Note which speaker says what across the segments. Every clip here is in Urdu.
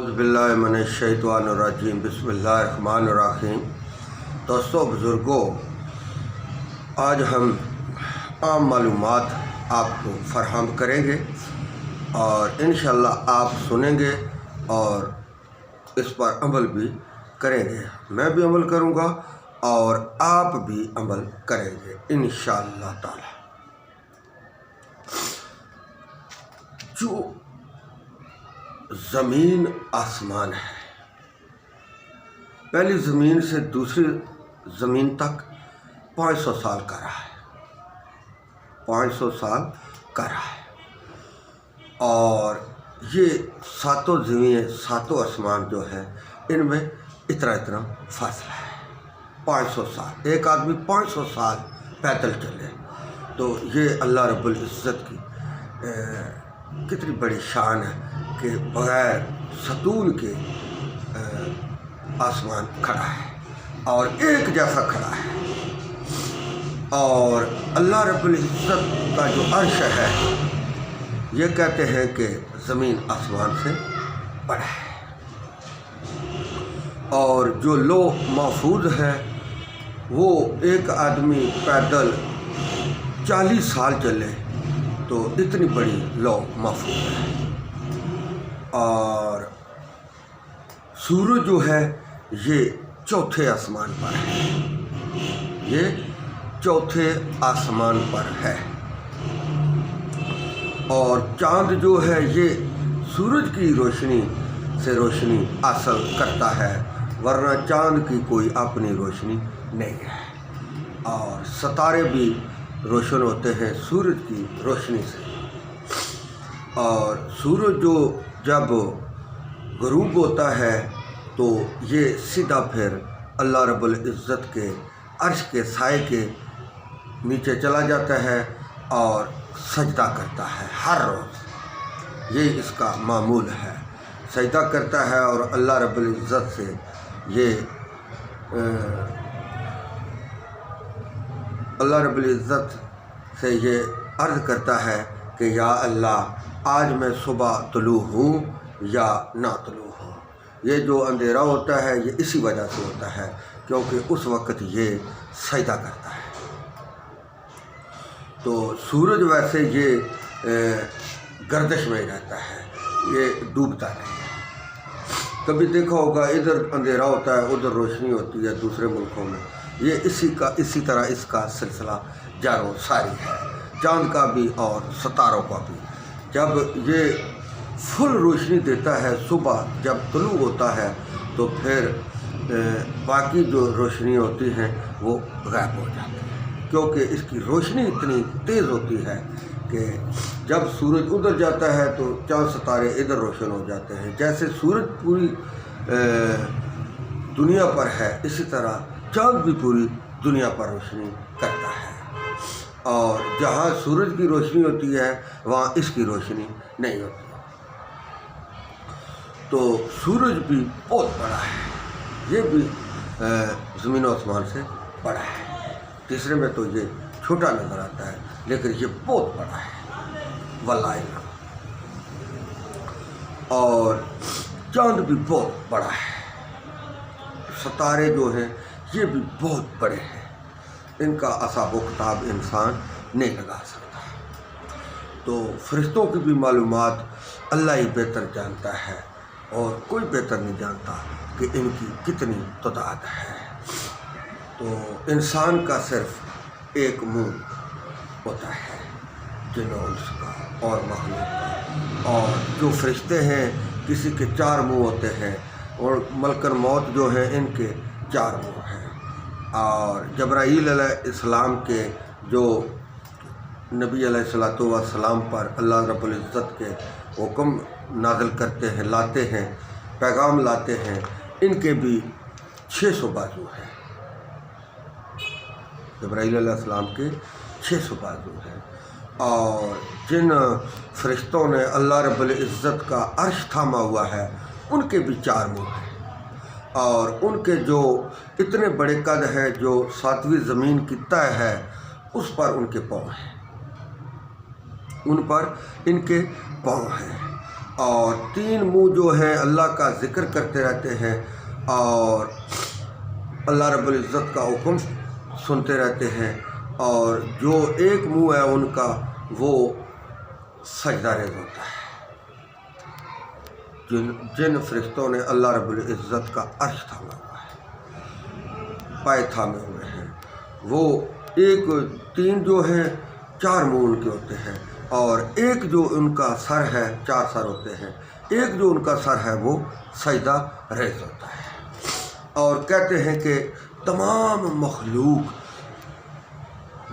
Speaker 1: اعوذ باللہ من الشیطان الرجیم بسم اللہ الرحمن الرحیم۔ دوستو بزرگوں، آج ہم عام معلومات آپ کو فراہم کریں گے اور انشاءاللہ آپ سنیں گے اور اس پر عمل بھی کریں گے۔ میں بھی عمل کروں گا اور آپ بھی عمل کریں گے انشاءاللہ تعالی۔ جو زمین آسمان ہے، پہلی زمین سے دوسری زمین تک 500 سال کا رہا ہے، 500 سال کا رہا ہے، اور یہ ساتوں زمین ساتوں آسمان جو ہے ان میں اتنا فاصلہ ہے، 500 سال۔ ایک آدمی 500 سال پیدل چلے تو یہ اللہ رب العزت کی کتنی بڑی شان ہے کہ بغیر ستون کے آسمان کھڑا ہے اور ایک جیسا کھڑا ہے، اور اللہ رب العزت کا جو عرش ہے یہ کہتے ہیں کہ زمین آسمان سے بڑا ہے، اور جو لوح محفوظ ہے وہ ایک آدمی پیدل 40 سال چلے تو اتنی بڑی لوح محفوظ ہے۔ اور سورج جو ہے یہ چوتھے آسمان پر ہے، یہ چوتھے آسمان پر ہے، اور چاند جو ہے یہ سورج کی روشنی سے روشنی حاصل کرتا ہے، ورنہ چاند کی کوئی اپنی روشنی نہیں ہے، اور ستارے بھی روشن ہوتے ہیں سورج کی روشنی سے۔ اور سورج جو جب غروب ہوتا ہے تو یہ سیدھا پھر اللہ رب العزت کے عرش کے سائے کے نیچے چلا جاتا ہے اور سجدہ کرتا ہے ہر روز، یہ اس کا معمول ہے، سجدہ کرتا ہے اور اللہ رب العزت سے یہ عرض کرتا ہے کہ یا اللہ آج میں صبح طلوع ہوں یا نہ طلوع ہوں۔ یہ جو اندھیرا ہوتا ہے یہ اسی وجہ سے ہوتا ہے کیونکہ اس وقت یہ سجدہ کرتا ہے۔ تو سورج ویسے یہ گردش میں رہتا ہے، یہ ڈوبتا نہیں ہے۔ کبھی دیکھا ہوگا ادھر اندھیرا ہوتا ہے ادھر روشنی ہوتی ہے دوسرے ملکوں میں، یہ اسی طرح اس کا سلسلہ جار و ساری ہے، چاند کا بھی اور ستاروں کا بھی۔ جب یہ فل روشنی دیتا ہے صبح جب طلوع ہوتا ہے تو پھر باقی جو روشنی ہوتی ہیں وہ غائب ہو جاتی ہے، کیونکہ اس کی روشنی اتنی تیز ہوتی ہے کہ جب سورج ادھر جاتا ہے تو چاند ستارے ادھر روشن ہو جاتے ہیں۔ جیسے سورج پوری دنیا پر ہے اسی طرح چاند بھی پوری دنیا پر روشنی کرتا ہے، اور جہاں سورج کی روشنی ہوتی ہے وہاں اس کی روشنی نہیں ہوتی۔ تو سورج بھی بہت بڑا ہے، یہ بھی زمین و آسمان سے بڑا ہے، تیسرے میں تو یہ چھوٹا نظر آتا ہے لیکن یہ بہت بڑا ہے واللہ علم۔ اور چاند بھی بہت بڑا ہے، ستارے جو ہیں یہ بھی بہت بڑے ہیں، ان کا حساب و کتاب انسان نہیں لگا سکتا۔ تو فرشتوں کی بھی معلومات اللہ ہی بہتر جانتا ہے، اور کوئی بہتر نہیں جانتا کہ ان کی کتنی تعداد ہے۔ تو انسان کا صرف ایک منہ ہوتا ہے جن و انس کا اور مخلوق کا، اور جو فرشتے ہیں کسی کے 4 منہ ہوتے ہیں، اور ملک الموت جو ہیں ان کے 4 منہ ہیں، اور جبرائیل علیہ السلام کے جو نبی علیہ السلام پر اللہ رب العزت کے حکم نازل کرتے ہیں، لاتے ہیں، پیغام لاتے ہیں، ان کے بھی 600 بازو ہیں، جبرائیل علیہ السلام کے 600 بازو ہیں۔ اور جن فرشتوں نے اللہ رب العزت کا عرش تھاما ہوا ہے ان کے بھی 4 منہ ہیں، اور ان کے جو اتنے بڑے قد ہیں جو 7ویں زمین کی تہ ہے اس پر ان کے پاؤں ہیں، ان پر ان کے پاؤں ہیں، اور 3 منہ جو ہیں اللہ کا ذکر کرتے رہتے ہیں اور اللہ رب العزت کا حکم سنتے رہتے ہیں، اور جو 1 منہ ہے ان کا وہ سجدہ ریز ہوتا ہے۔ جن فرشتوں نے اللہ رب العزت کا عرش تھاما ہوا ہے، پائے تھامے ہوئے ہیں، وہ 3 جو ہیں 4 منہ ان کے ہوتے ہیں، اور 1 جو ان کا سر ہے، 4 سر ہوتے ہیں، 1 جو ان کا سر ہے وہ سجدہ ریز ہوتا ہے۔ اور کہتے ہیں کہ تمام مخلوق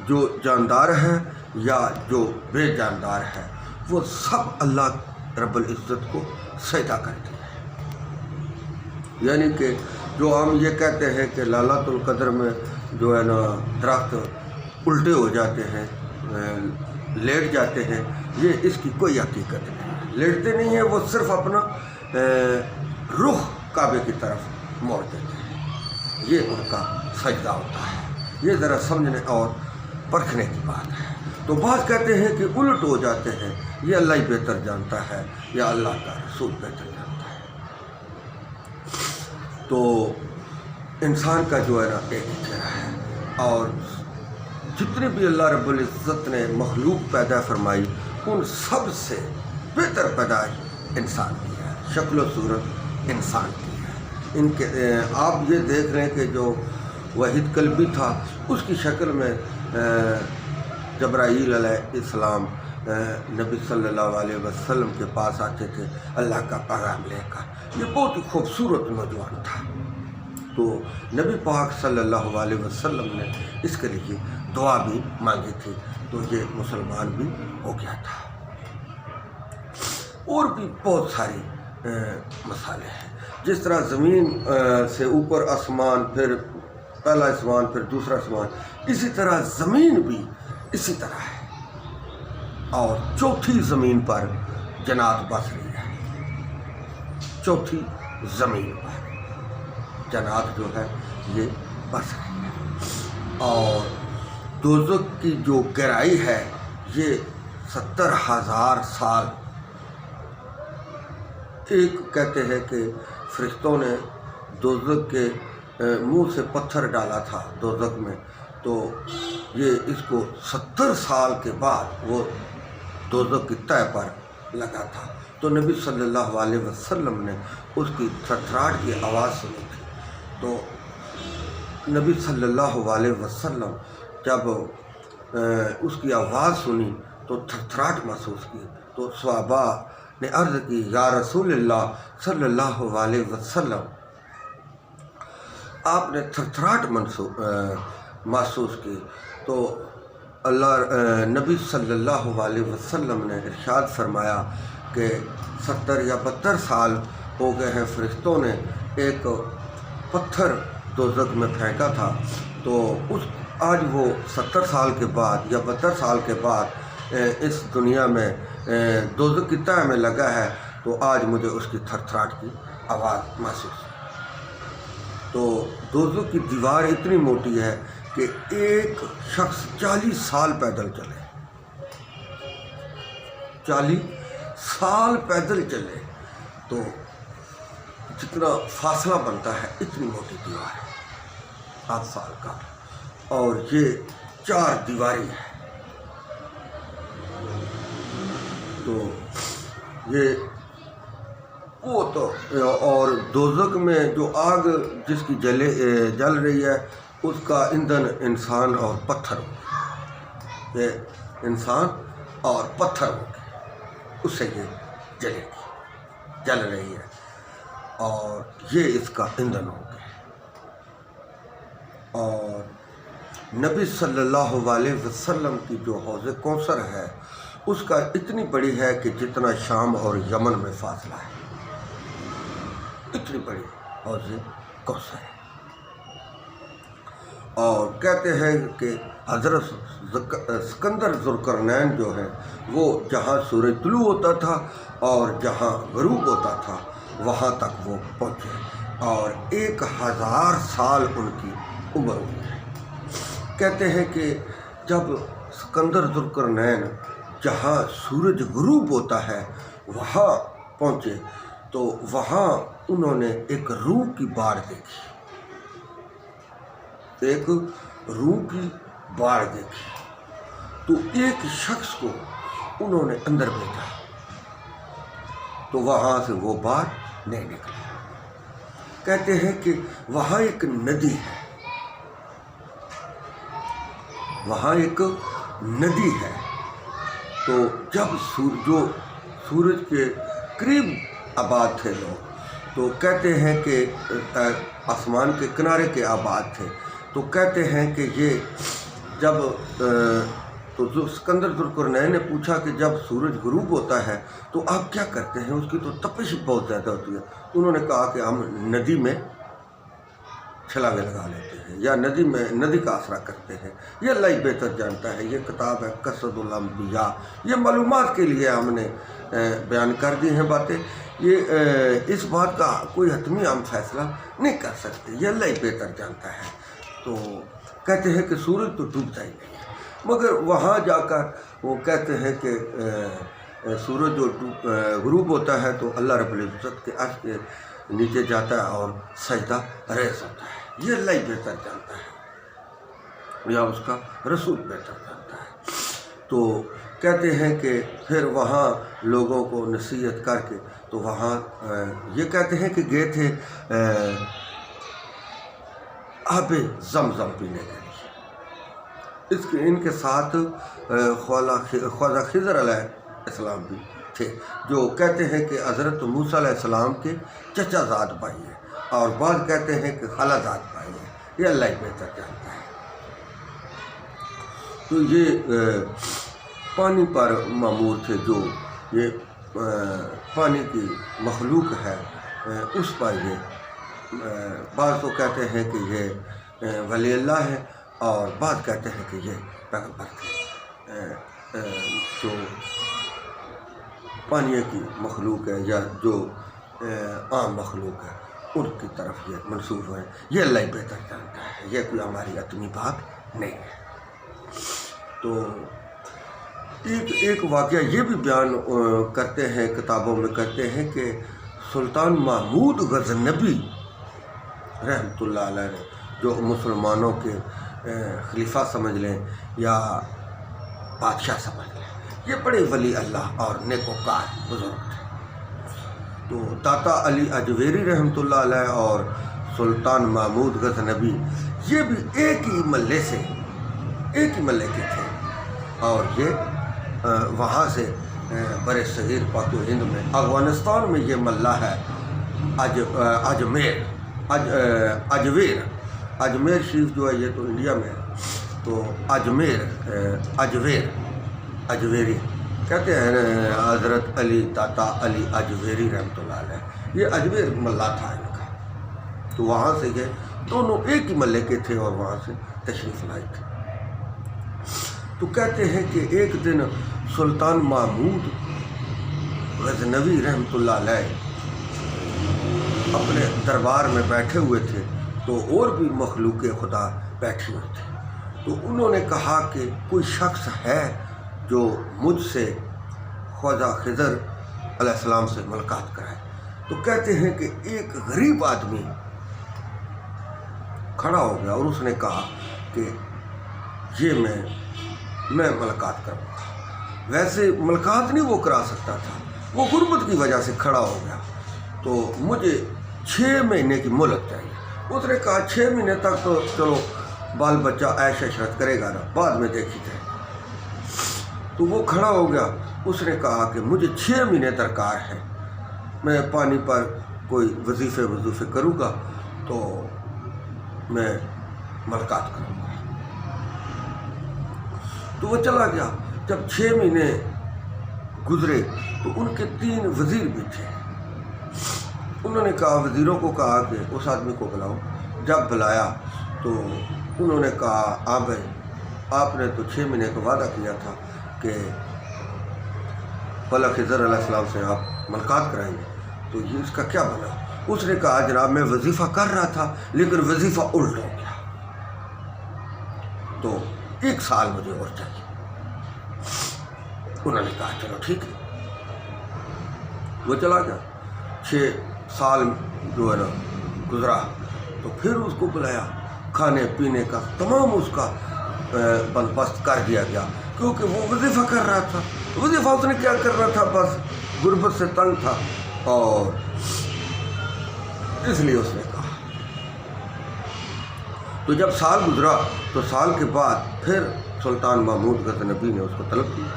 Speaker 1: جو جاندار ہے یا جو بے جاندار ہے وہ سب اللہ رب العزت کو سجدہ کرتے ہیں۔ یعنی کہ جو ہم یہ کہتے ہیں کہ لالۃ القدر میں جو ہے نا درخت الٹے ہو جاتے ہیں، لیٹ جاتے ہیں، یہ اس کی کوئی حقیقت نہیں، لیٹتے نہیں ہیں، وہ صرف اپنا رخ کعبے کی طرف موڑ دیتے ہیں، یہ ان کا سجدہ ہوتا ہے۔ یہ ذرا سمجھنے اور پرکھنے کی بات ہے۔ تو بعض کہتے ہیں کہ الٹ ہو جاتے ہیں، یہ اللہ ہی بہتر جانتا ہے یا اللہ کا رسول بہتر جانتا ہے۔ تو انسان کا جو ہے نا ایک ہی چہرہ ہے، اور جتنے بھی اللہ رب العزت نے مخلوق پیدا فرمائی ان سب سے بہتر پیدائش انسان کی ہے، شکل و صورت انسان کی ہے۔ ان کے آپ یہ دیکھ رہے ہیں کہ جو وحید قلبی تھا اس کی شکل میں جبرائیل علیہ السلام نبی صلی اللہ علیہ وسلم کے پاس آتے تھے اللہ کا پیغام لے کر۔ یہ بہت ہی خوبصورت نوجوان تھا، تو نبی پاک صلی اللہ علیہ وسلم نے اس کے لیے دعا بھی مانگی تھی، تو یہ مسلمان بھی ہو گیا تھا۔ اور بھی بہت ساری مسائل ہیں، جس طرح زمین سے اوپر آسمان، پھر پہلا آسمان، پھر دوسرا آسمان، اسی طرح زمین بھی اسی طرح ہے، اور چوتھی زمین پر جنات بس رہی ہے، چوتھی زمین پر جنات جو ہے یہ بس رہی ہے۔ اور دوزخ کی جو گہرائی ہے یہ 70,000 سال۔ ایک کہتے ہیں کہ فرشتوں نے دوزخ کے منہ سے پتھر ڈالا تھا دوزخ میں، تو یہ اس کو 70 سال کے بعد وہ دوزخ کی تہہ پر لگا تھا، تو نبی صلی اللہ علیہ وسلم نے اس کی تھرتھراہٹ کی آواز سنی تھی، تو نبی صلی اللہ علیہ وسلم جب اس کی آواز سنی تو تھرتھراہٹ محسوس کی، تو صحابہ نے عرض کی یا رسول اللہ صلی اللہ علیہ وسلم، آپ نے تھرتھراہٹ محسوس کی، تو نبی صلی اللہ علیہ وسلم نے ارشاد فرمایا کہ 70 یا 72 سال ہو گئے ہیں، فرشتوں نے ایک پتھر دوزخ میں پھینکا تھا، تو آج وہ 70 سال کے بعد یا 72 سال کے بعد اس دنیا میں دوزخ کی تہہ میں لگا ہے، تو آج مجھے اس کی تھرتھراہٹ کی آواز محسوس ہے۔ تو دوزخ کی دیوار اتنی موٹی ہے کہ ایک شخص 40 سال پیدل چلے، 40 سال پیدل چلے تو جتنا فاصلہ بنتا ہے اتنی موٹی دیوار ہے 8 سال کا، اور یہ 4 دیواری ہے، تو یہ وہ تو، اور دوزخ میں جو آگ جس کی جل رہی ہے اس کا ایندھن انسان اور پتھر ہو، یہ انسان اور پتھر ہو گئے، اس سے یہ جل رہی ہے، اور یہ اس کا ایندھن ہو گیا۔ اور نبی صلی اللہ علیہ وسلم کی جو حوض کوثر ہے اس کا اتنی بڑی ہے کہ جتنا شام اور یمن میں فاصلہ ہے، اتنی بڑی حوض کوثر ہے۔ اور کہتے ہیں کہ حضرت سکندر ذوالقرنین جو ہے وہ جہاں سورج طلوع ہوتا تھا اور جہاں غروب ہوتا تھا وہاں تک وہ پہنچے، اور 1000 سال ان کی عمر ہوئی ہے۔ کہتے ہیں کہ جب سکندر ذوالقرنین جہاں سورج غروب ہوتا ہے وہاں پہنچے تو وہاں انہوں نے ایک روح کی باڑ دیکھی، ایک روح کی باڑ دیکھی۔ تو ایک شخص کو انہوں نے اندر بھیجا تو وہاں سے وہ باہر نہیں نکلا۔ کہتے ہیں کہ وہاں ایک ندی ہے، وہاں ایک ندی ہے۔ تو جب جو سورج کے قریب آباد تھے لوگ، تو کہتے ہیں کہ آسمان کے کنارے کے آباد تھے، تو کہتے ہیں کہ یہ جب تو سکندر ذوالقرنین نے پوچھا کہ جب سورج غروب ہوتا ہے تو آپ کیا کرتے ہیں، اس کی تو تپش بہت زیادہ ہوتی ہے۔ انہوں نے کہا کہ ہم ندی میں چھلانگیں لگا لیتے ہیں یا ندی کا آسرا کرتے ہیں۔ یہ اللہ ہی بہتر جانتا ہے، یہ کتاب ہے قصص الانبیاء، یہ معلومات کے لیے ہم نے بیان کر دی ہیں باتیں۔ یہ اس بات کا کوئی حتمی ہم فیصلہ نہیں کر سکتے، یہ اللہ ہی بہتر جانتا ہے۔ تو کہتے ہیں کہ سورج تو ڈوبتا ہی نہیں ہے، مگر وہاں جا کر وہ کہتے ہیں کہ سورج جو غروب ہوتا ہے تو اللہ رب العزت کے عرش کے نیچے جاتا ہے اور سجدہ ریز ہوتا ہے۔ یہ اللہ ہی بہتر جانتا ہے یا اس کا رسول بہتر جانتا ہے۔ تو کہتے ہیں کہ پھر وہاں لوگوں کو نصیحت کر کے تو وہاں یہ کہتے ہیں کہ گئے تھے آب زمزم پینے کے لیے۔ ان کے ساتھ خواجہ خضر علیہ السلام بھی تھے، جو کہتے ہیں کہ حضرت موسیٰ علیہ السلام کے چچا زاد بھائی ہیں، اور بعض کہتے ہیں کہ خالہ زاد بھائی ہیں، یہ اللہ ہی بہتر جانتا ہے۔ تو یہ پانی پر معمور تھے، جو یہ پانی کی مخلوق ہے اس پر یہ بعض تو کہتے ہیں کہ یہ ولی اللہ ہے، اور بعض کہتے ہیں کہ یہ پیغمبر تھے۔ جو پانی کی مخلوق ہے یا جو عام مخلوق ہے ان کی طرف یہ منسوب ہیں، یہ اللہ ہی بہتر جانتا ہے، یہ کوئی ہماری حتمی بات نہیں ہے۔ تو ایک واقعہ یہ بھی بیان کرتے ہیں، کتابوں میں کرتے ہیں کہ سلطان محمود غزنبی رحمۃ اللہ علیہ نے، جو مسلمانوں کے خلیفہ سمجھ لیں یا بادشاہ سمجھ لیں، یہ بڑے ولی اللہ اور نیکوکار بزرگ تھے۔ تو داتا علی اجویری رحمۃ اللہ علیہ اور سلطان محمود غزنبی یہ بھی ایک ہی محلے کے تھے، اور یہ وہاں سے برِ صغیر پاک و ہند میں افغانستان میں یہ محلہ ہے اجمیر شریف جو ہے یہ تو انڈیا میں ہے، تو اجویری کہتے ہیں حضرت علی داتا علی اجویری رحمۃ اللہ علیہ، یہ اجمیر محلہ تھا ان کا۔ تو وہاں سے یہ دونوں ایک ہی محلے کے تھے اور وہاں سے تشریف لائے تھے۔ تو کہتے ہیں کہ ایک دن سلطان محمود غزنوی رحمۃ اللہ علیہ اپنے دربار میں بیٹھے ہوئے تھے، تو اور بھی مخلوق خدا بیٹھی ہوئی تھے۔ تو انہوں نے کہا کہ کوئی شخص ہے جو مجھ سے خواجہ خضر علیہ السلام سے ملاقات کرائے۔ تو کہتے ہیں کہ ایک غریب آدمی کھڑا ہو گیا اور اس نے کہا کہ یہ میں ملاقات کروں گا۔ ویسے ملاقات نہیں وہ کرا سکتا تھا، وہ غربت کی وجہ سے کھڑا ہو گیا، تو مجھے 6 مہینے کی مہلت چاہیے۔ اس نے کہا 6 مہینے تک تو چلو بال بچہ عیش عشرت کرے گا نا، بعد میں دیکھی جائے۔ تو وہ کھڑا ہو گیا، اس نے کہا کہ مجھے 6 مہینے درکار ہے، میں پانی پر کوئی وظیفے کروں گا تو میں ملاقات کروں گا۔ تو وہ چلا گیا۔ جب 6 مہینے گزرے تو ان کے 3 وزیر بھی تھے۔ انہوں نے کہا، وزیروں کو کہا کہ اس آدمی کو بلاؤ۔ جب بلایا تو انہوں نے کہا، بھائی آپ نے تو 6 مہینے کا وعدہ کیا تھا کہ خواجہ خضر علیہ السلام سے آپ ملاقات کرائیں گے، تو یہ اس کا کیا بنا؟ اس نے کہا جناب میں وظیفہ کر رہا تھا لیکن وظیفہ الٹ ہو گیا، تو 1 سال مجھے اور چاہیے۔ انہوں نے کہا چلو ٹھیک ہے۔ وہ چلا گیا. 6 سال جو ہے نا گزرا تو پھر اس کو بلایا, کھانے پینے کا تمام اس کا بندوبست کر دیا گیا, کیونکہ وہ وظیفہ کر رہا تھا. وظیفہ اس نے کیا کرنا تھا, بس غربت سے تنگ تھا, اور اس لیے اس نے کہا. تو جب سال گزرا تو سال کے بعد پھر سلطان محمود غزنوی نے اس کو طلب کیا,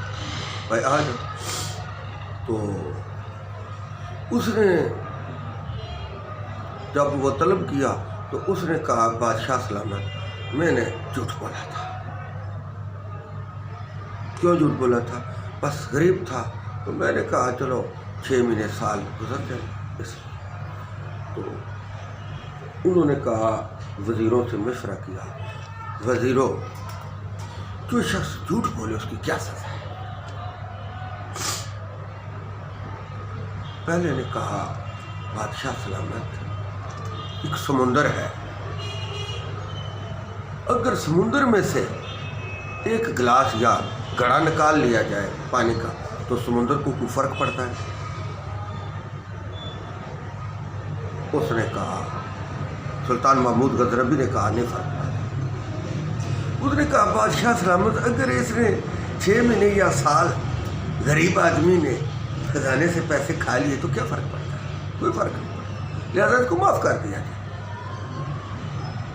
Speaker 1: بھائی آ جاؤ. تو اس نے جب وہ طلب کیا تو اس نے کہا, بادشاہ سلامت, میں نے جھوٹ بولا تھا. کیوں جھوٹ بولا تھا؟ بس غریب تھا تو میں نے کہا چلو 6 مہینے سال گزر جائے اس لیے. تو انہوں نے کہا, وزیروں سے مشورہ کیا, وزیروں جو شخص جھوٹ بولے اس کی کیا سزا ہے؟ پہلے نے کہا, بادشاہ سلامت, ایک سمندر ہے, اگر سمندر میں سے ایک گلاس یا گڑھا نکال لیا جائے پانی کا تو سمندر کو کوئی فرق پڑتا ہے؟ اس نے کہا, سلطان محمود غزنوی نے کہا, نہیں فرق پڑتا. اس نے کہا, بادشاہ سلامت, اگر اس نے 6 مہینے یا سال غریب آدمی نے خزانے سے پیسے کھا لیے تو کیا فرق پڑتا ہے؟ کوئی فرق نہیں پڑتا, لہٰذا اس کو معاف کر دیا جائے.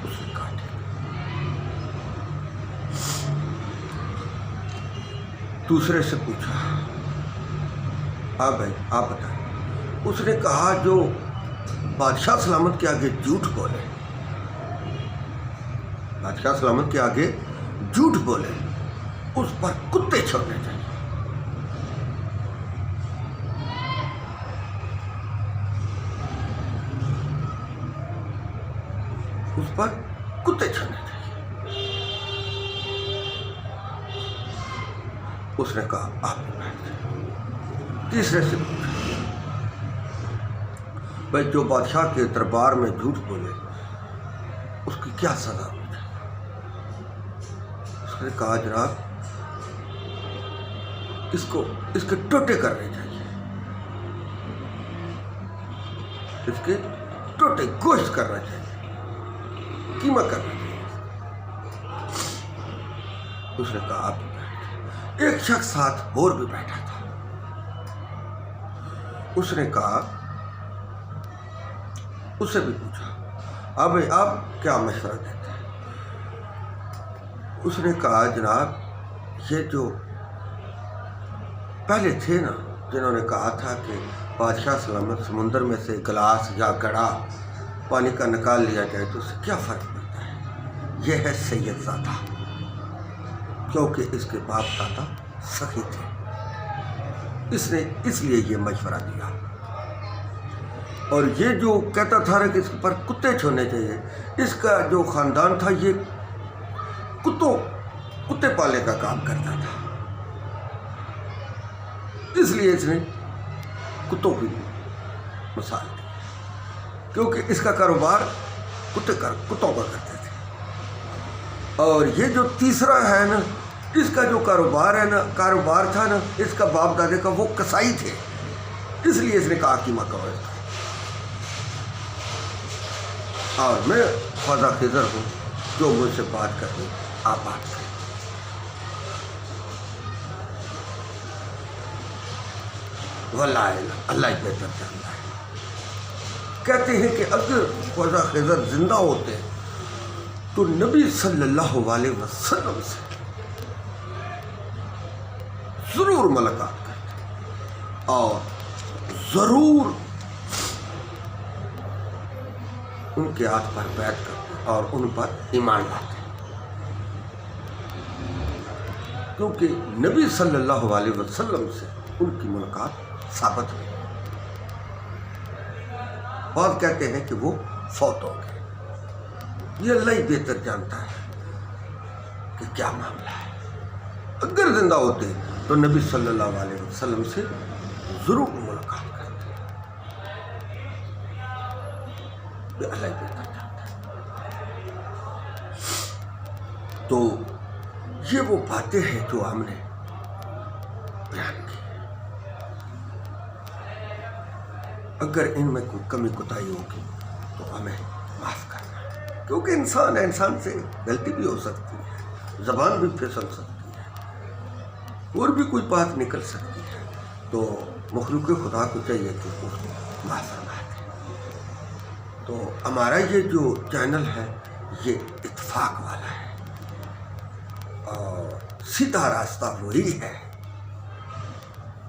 Speaker 1: اس نے کہا دوسرے سے پوچھا, بھائی آپ بتائیں. اس نے کہا, جو بادشاہ سلامت کے آگے جھوٹ بولے, بادشاہ سلامت کے آگے جھوٹ بولے, اس پر کتے چھوڑنے چاہیے. اس پر کتے چھوڑنے چاہیے. اس نے کہا, آپ بیٹھ جائیں. تیسرے سے پوچھا, بھائی جو بادشاہ کے دربار میں جھوٹ بولے اس کی کیا سزا ہونی چاہیے؟ اس نے کہا, جناب اس کے ٹوٹے کرنے چاہیے, اس کے ٹوٹے گوشت کرنا چاہیے, قیمہ کرنا چاہیے. اس نے کہا, آپ بیٹھ. ایک شخص ساتھ اور بھی بیٹھا تھا. اس نے کہا, اس سے بھی پوچھا, بھائی آپ کیا مشورہ دیتے ہیں؟ اس نے کہا, جناب یہ جو پہلے تھے نا جنہوں نے کہا تھا کہ بادشاہ سلامت سمندر میں سے گلاس یا گڑھا پانی کا نکال لیا جائے تو اس سے کیا فرق پڑتا ہے, یہ ہے سید زادہ, کیونکہ اس کے باپ دادا سخی تھے, اس نے اس لیے یہ مشورہ دیا. اور یہ جو کہتا تھا کہ اس پر کتے چھوڑنے چاہیے, اس کا جو خاندان تھا یہ کتے پالنے کا کام کرتا تھا, اس لیے اس نے کتوں کی مثال دی, کیونکہ اس کا کاروبار کتوں کا کرتے تھے. اور یہ جو تیسرا ہے نا, اس کا جو کاروبار تھا نا, اس کا باپ دادے کا وہ کسائی تھے, اس لیے اس نے کہا قیمہ کرو اس کا. اور میں خواجہ خضر ہوں, جو مجھ سے بات کریں آپ بات کریں. واللہ اللہ ہی بہتر جانتا ہے. کہتے ہیں کہ اگر خواجہ خضر زندہ ہوتے تو نبی صلی اللہ علیہ وسلم سے ضرور ملاقات کرتے اور ضرور ان کے ہاتھ پر بیعت کرتے اور ان پر ایمان لاتے, کیونکہ نبی صلی اللہ علیہ وسلم سے ان کی ملاقات ثابت ہوئی. بعض کہتے ہیں کہ وہ فوت ہو گئے, یہ اللہ ہی بہتر جانتا ہے کہ کیا معاملہ ہے. اگر زندہ ہوتے تو نبی صلی اللہ علیہ وسلم سے ضرور ملاقات کرتے, یہ اللہ ہی بہتر جانتا ہے. تو یہ وہ باتیں ہیں جو ہم نے بیان کی. اگر ان میں کوئی کمی کوتاہی ہوگی تو ہمیں معاف کرنا ہے، کیونکہ انسان ہے، انسان سے غلطی بھی ہو سکتی ہے، زبان بھی پھسل سکتی ہے، اور بھی کوئی بات نکل سکتی ہے، تو مخلوق خدا کو چاہیے کہ اس کو معاف فرما دے۔ تو ہمارا یہ جو چینل ہے یہ اتفاق والا ہے، اور سیدھا راستہ وہی ہے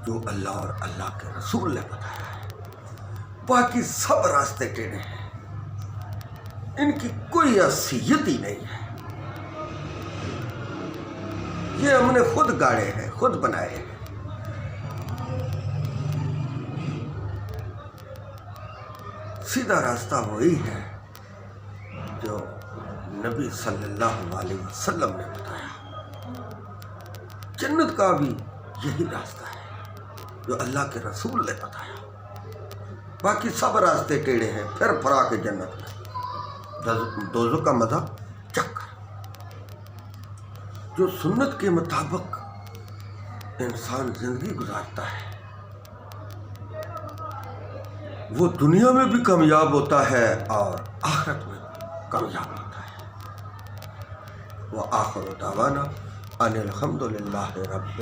Speaker 1: جو اللہ اور اللہ کے رسول نے بتایا ہے، باقی سب راستے ٹیڑھے ہیں، ان کی کوئی حیثیت ہی نہیں ہے، یہ ہم نے خود گاڑے ہیں، خود بنائے ہیں۔ سیدھا راستہ وہی ہے جو نبی صلی اللہ علیہ وسلم نے بتایا، جنت کا بھی یہی راستہ ہے جو اللہ کے رسول نے بتایا، باقی سب راستے ٹیڑھے ہیں، پھر پھرا کے جنت میں دوزخ کا مزہ چکھ کر۔ جو سنت کے مطابق انسان زندگی گزارتا ہے وہ دنیا میں بھی کامیاب ہوتا ہے اور آخرت میں کامیاب ہوتا ہے۔ وآخر دعوانا ان الحمد للہ رب